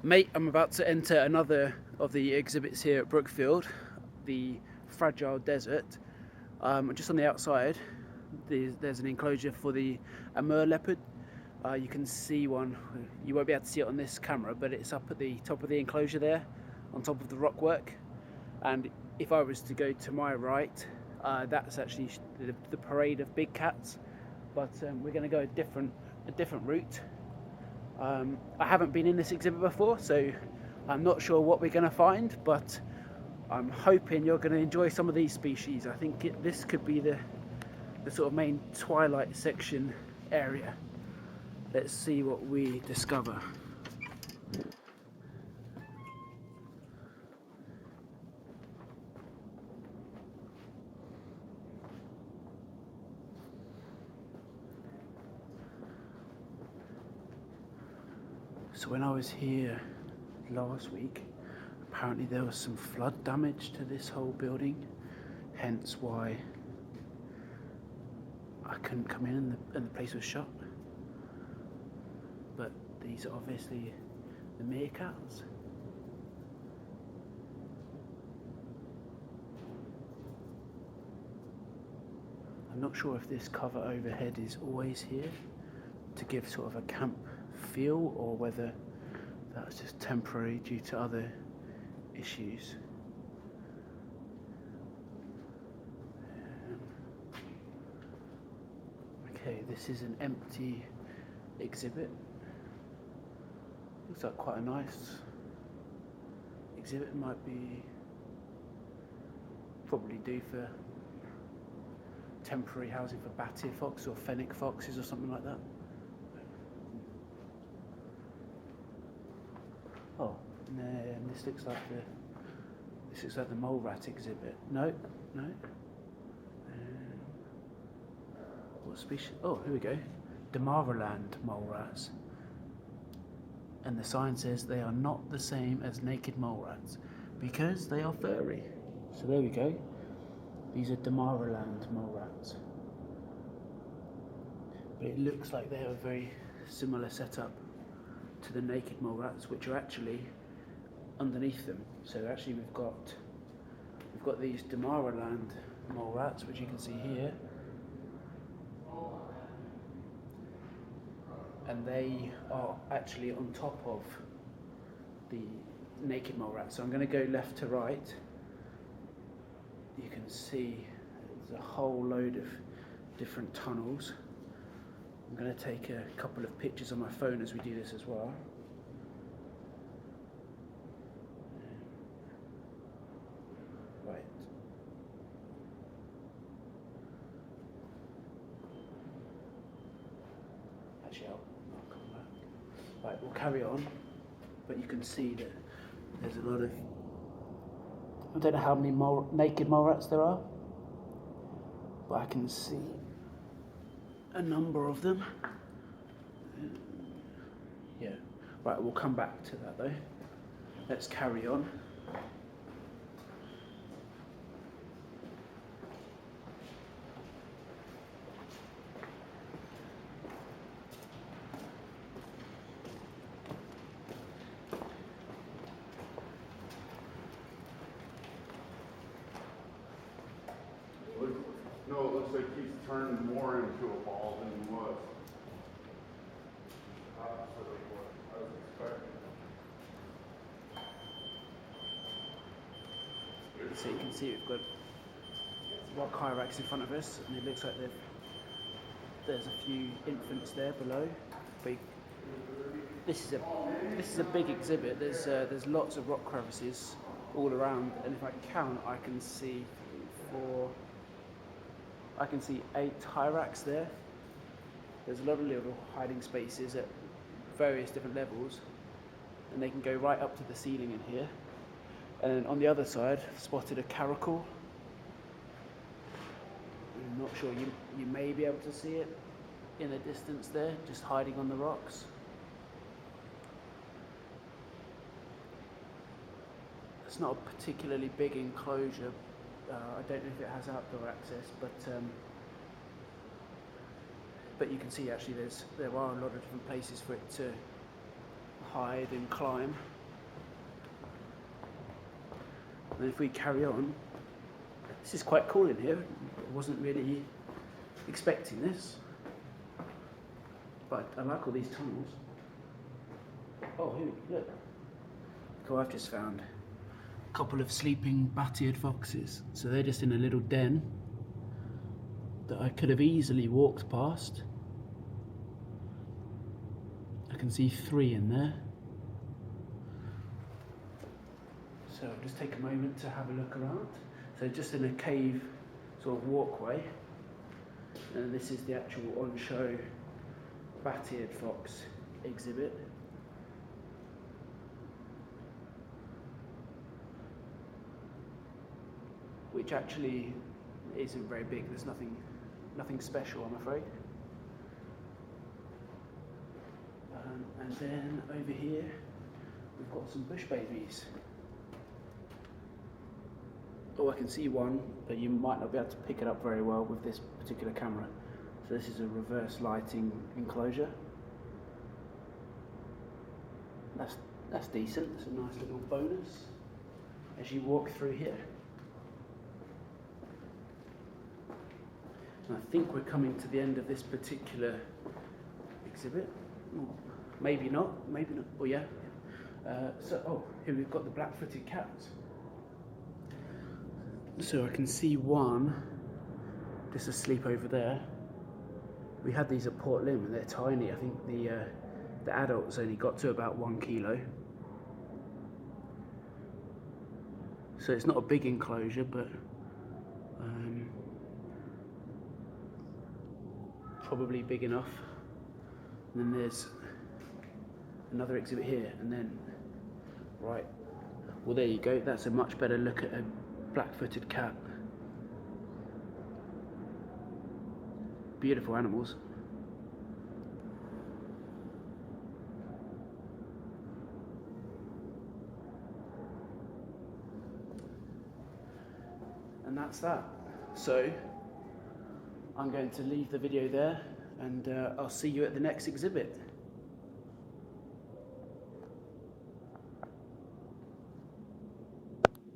Mate, I'm about to enter another of the exhibits here at Brookfield, the Fragile Desert. Just on the outside, there's an enclosure for the Amur leopard. You can see one, you won't be able to see it on this camera, but it's up at the top of the enclosure there, on top of the rockwork. And if I was to go to my right, that's actually the parade of big cats. But we're going to go a different route. I haven't been in this exhibit before, so I'm not sure what we're going to find, but I'm hoping you're going to enjoy some of these species. I think this could be the sort of main twilight section area. Let's see what we discover. So when I was here last week, apparently there was some flood damage to this whole building, hence why I couldn't come in and the place was shut. But these are obviously the meerkats. I'm not sure if this cover overhead is always here to give sort of a camp feel, or whether that's just temporary due to other issues. Okay, this is an empty exhibit. Looks like quite a nice exhibit. It might be probably do for temporary housing for Battier fox or fennec foxes or something like that. Oh, and this looks like the mole rat exhibit. No. What species? Oh, here we go. Damaraland mole rats. And the sign says they are not the same as naked mole rats because they are furry. So there we go. These are Damaraland mole rats. But it looks like they have a very similar setup to the naked mole rats, which are actually underneath them. So actually we've got these Damaraland mole rats, which you can see here, and they are actually on top of the naked mole rats. So I'm going to go left to right. You can see there's a whole load of different tunnels. I'm going to take a couple of pictures on my phone as we do this as well. Right. Actually, I'll come back. Right, we'll carry on. But you can see that there's a lot of... I don't know how many naked mole rats there are, but I can see a number of them. Yeah. Right, we'll come back to that though. Let's carry on. No, it looks like he's turned more into a ball than he was. Absolutely what I was expecting. So you can see we've got rock hyrax in front of us, and it looks like there's a few infants there below. But this is a big exhibit. There's lots of rock crevices all around, and if I count, I can see 8 hyrax there. There's a lot of little hiding spaces at various different levels, and they can go right up to the ceiling in here. And then on the other side, I've spotted a caracal. I'm not sure, you may be able to see it in the distance there, just hiding on the rocks. It's not a particularly big enclosure. I don't know if it has outdoor access, but you can see actually there are a lot of different places for it to hide and climb. And if we carry on, this is quite cool in here. I wasn't really expecting this, but I like all these tunnels. Oh, here, look. Cool, I've just found a couple of sleeping bat-eared foxes. So they're just in a little den that I could have easily walked past. I can see 3 in there. So I'll just take a moment to have a look around. So just in a cave sort of walkway. And this is the actual on-show bat-eared fox exhibit. Which actually isn't very big. There's nothing special, I'm afraid. And then over here, we've got some bush babies. Oh, I can see one, but you might not be able to pick it up very well with this particular camera. So this is a reverse lighting enclosure. That's decent. It's a nice little bonus as you walk through here. And I think we're coming to the end of this particular exhibit. Oh, maybe not. Oh yeah. Here we've got the black-footed cats. So I can see one just asleep over there. We had these at Port Lim and they're tiny. I think the adults only got to about 1 kilo. So it's not a big enclosure, but probably big enough. And then there's another exhibit here, and then right. Well, there you go. That's a much better look at a black-footed cat. Beautiful animals. And that's that. So I'm going to leave the video there, and I'll see you at the next exhibit.